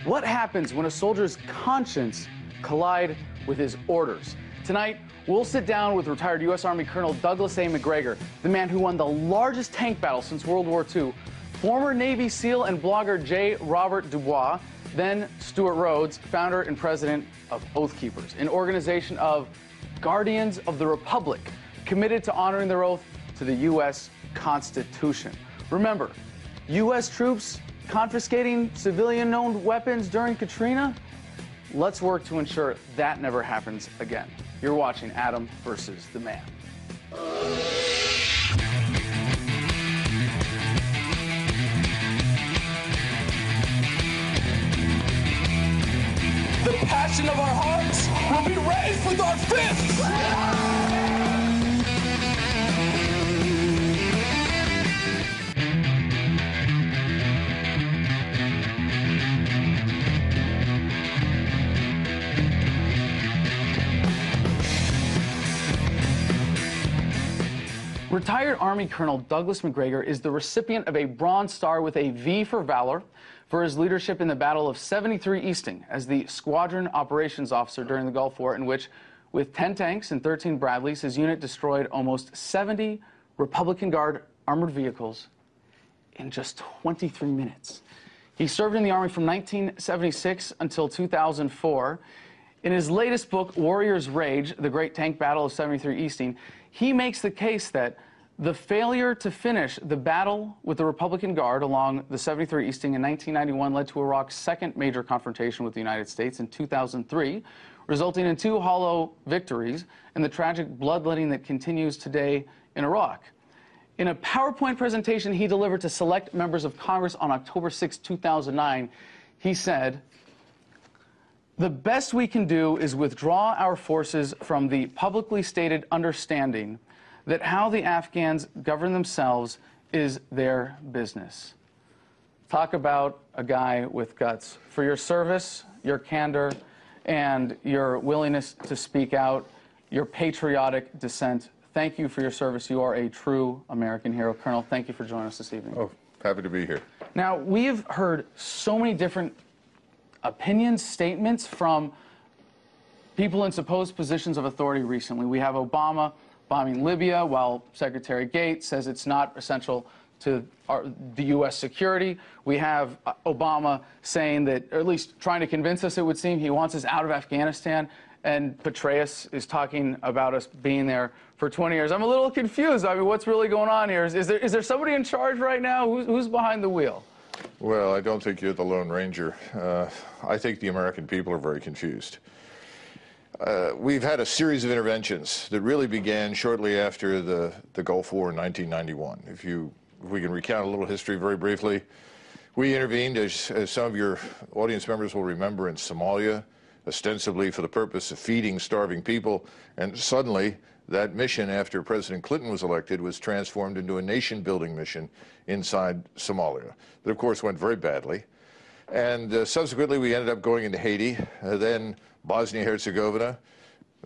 What happens when a soldier's conscience collides with his orders? Tonight, we'll sit down with retired U.S. Army Colonel Douglas A. Macgregor, the man who won the largest tank battle since World War II, former Navy SEAL and blogger J. Robert Dubois, then Stuart Rhodes, founder and president of Oath Keepers, an organization of Guardians of the Republic, committed to honoring their oath to the U.S. Constitution. Remember, U.S. troops confiscating civilian-owned weapons during Katrina? Let's work to ensure that never happens again. You're watching Adam versus the Man. The passion of our hearts will be raised with our fists! Retired Army Colonel Douglas Macgregor is the recipient of a Bronze Star with a V for Valor for his leadership in the Battle of 73 Easting as the Squadron Operations Officer during the Gulf War, in which, with 10 tanks and 13 Bradleys, his unit destroyed almost 70 Republican Guard armored vehicles in just 23 minutes. He served in the Army from 1976 until 2004. In his latest book, Warrior's Rage, The Great Tank Battle of 73 Easting, he makes the case that the failure to finish the battle with the Republican Guard along the 73 Easting in 1991 led to Iraq's second major confrontation with the United States in 2003, resulting in 2 hollow victories and the tragic bloodletting that continues today in Iraq. In a PowerPoint presentation he delivered to select members of Congress on October 6, 2009, he said, "The best we can do is withdraw our forces from the publicly stated understanding that how the Afghans govern themselves is their business." Talk about a guy with guts. For your service, your candor, and your willingness to speak out, your patriotic dissent, thank you for your service. You are a true American hero. Colonel, thank you for joining us this evening. Oh, happy to be here. Now, we've heard so many different opinions, statements from people in supposed positions of authority recently. We have Obama bombing Libya, while Secretary Gates says it's not essential to the U.S. security. We have Obama saying that, or at least trying to convince us, it would seem, he wants us out of Afghanistan, and Petraeus is talking about us being there for 20 years. I'm a little confused. I mean, what's really going on here? Is there somebody in charge right now? Who's behind the wheel? Well, I don't think you're the Lone Ranger. I think the American people are very confused. We've had a series of interventions that really began shortly after the Gulf War in 1991. If we can recount a little history very briefly, we intervened, as some of your audience members will remember, in Somalia, ostensibly for the purpose of feeding starving people, and suddenly that mission, after President Clinton was elected, was transformed into a nation-building mission inside Somalia. That, of course, went very badly. And subsequently, we ended up going into Haiti, then Bosnia-Herzegovina,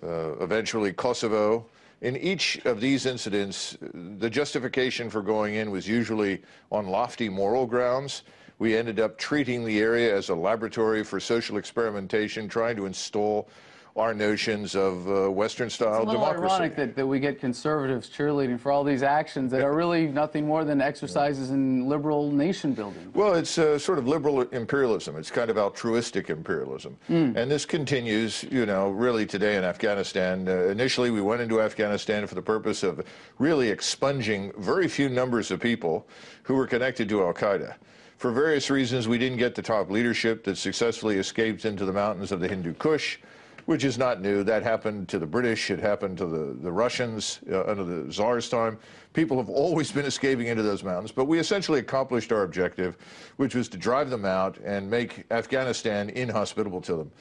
eventually Kosovo. In each of these incidents, the justification for going in was usually on lofty moral grounds. We ended up treating the area as a laboratory for social experimentation, trying to install our notions of Western-style democracy. It's a little ironic that we get conservatives cheerleading for all these actions that are really nothing more than exercises in liberal nation-building. Well, it's sort of liberal imperialism. It's kind of altruistic imperialism. And this continues, you know, really today in Afghanistan. Initially, we went into Afghanistan for the purpose of really expunging very few numbers of people who were connected to al-Qaeda. For various reasons, we didn't get the top leadership that successfully escaped into the mountains of the Hindu Kush, which is not new. That happened to the British. It happened to the Russians under the Tsar's time. People have always been escaping into those mountains, but we essentially accomplished our objective, which was to drive them out and make Afghanistan inhospitable to them.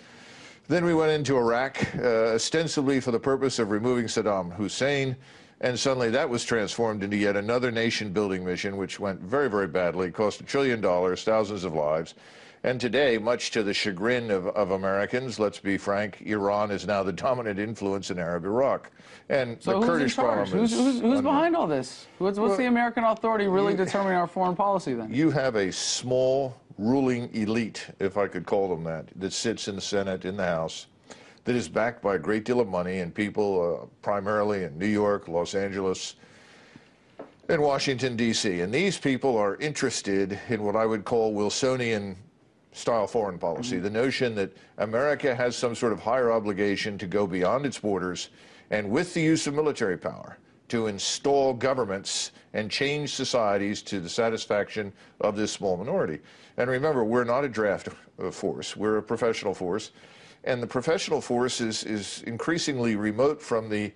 Then we went into Iraq, ostensibly for the purpose of removing Saddam Hussein, and suddenly that was transformed into yet another nation-building mission, which went very, very badly, cost $1 trillion, thousands of lives. And today, much to the chagrin of Americans, let's be frank, Iran is now the dominant influence in Arab Iraq. And so the Kurdish problem is... Who's behind all this? What's the American authority really determining our foreign policy then? You have a small, ruling elite, if I could call them that sits in the Senate, in the House, that is backed by a great deal of money and people primarily in New York, Los Angeles, and Washington, D.C. And these people are interested in what I would call Wilsonian-style foreign policy, the notion that America has some sort of higher obligation to go beyond its borders and, with the use of military power, to install governments and change societies to the satisfaction of this small minority. And remember, we're not a draft force, we're a professional force. And the professional force is increasingly remote from the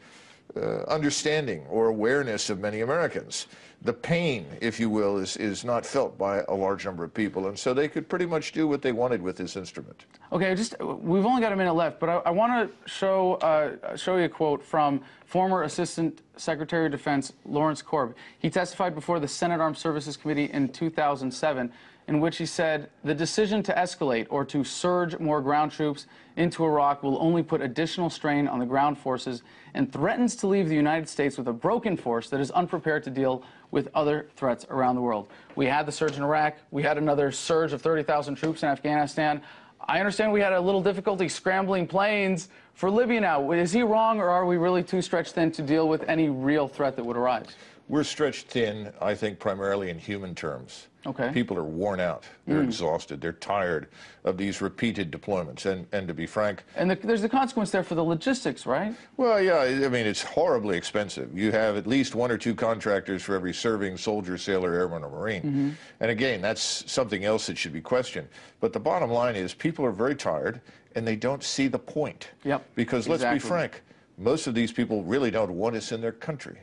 understanding or awareness of many Americans. The pain, if you will, is not felt by a large number of people, and so they could pretty much do what they wanted with this instrument. Okay, we've only got a minute left, but I want to show you a quote from former Assistant Secretary of Defense Lawrence Korb. He testified before the Senate Armed Services Committee in 2007, in which he said, "The decision to escalate or to surge more ground troops into Iraq will only put additional strain on the ground forces and threatens to leave the United States with a broken force that is unprepared to deal with other threats around the world." We had the surge in Iraq. We had another surge of 30,000 troops in Afghanistan. I understand we had a little difficulty scrambling planes for Libya now. Is he wrong, or are we really too stretched thin to deal with any real threat that would arise? We're stretched thin, I think, primarily in human terms. Okay. People are worn out. They're exhausted. They're tired of these repeated deployments. And to be frank... And there's the consequence there for the logistics, right? Well, yeah, I mean, it's horribly expensive. You have at least 1 or 2 contractors for every serving soldier, sailor, airman, or Marine. And again, that's something else that should be questioned. But the bottom line is people are very tired, and they don't see the point. Yep. Because let's be frank, most of these people really don't want us in their country.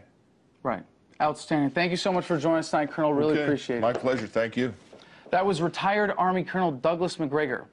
Right. Outstanding. Thank you so much for joining us tonight, Colonel. Really appreciate it. My pleasure. Thank you. That was retired Army Colonel Douglas Macgregor.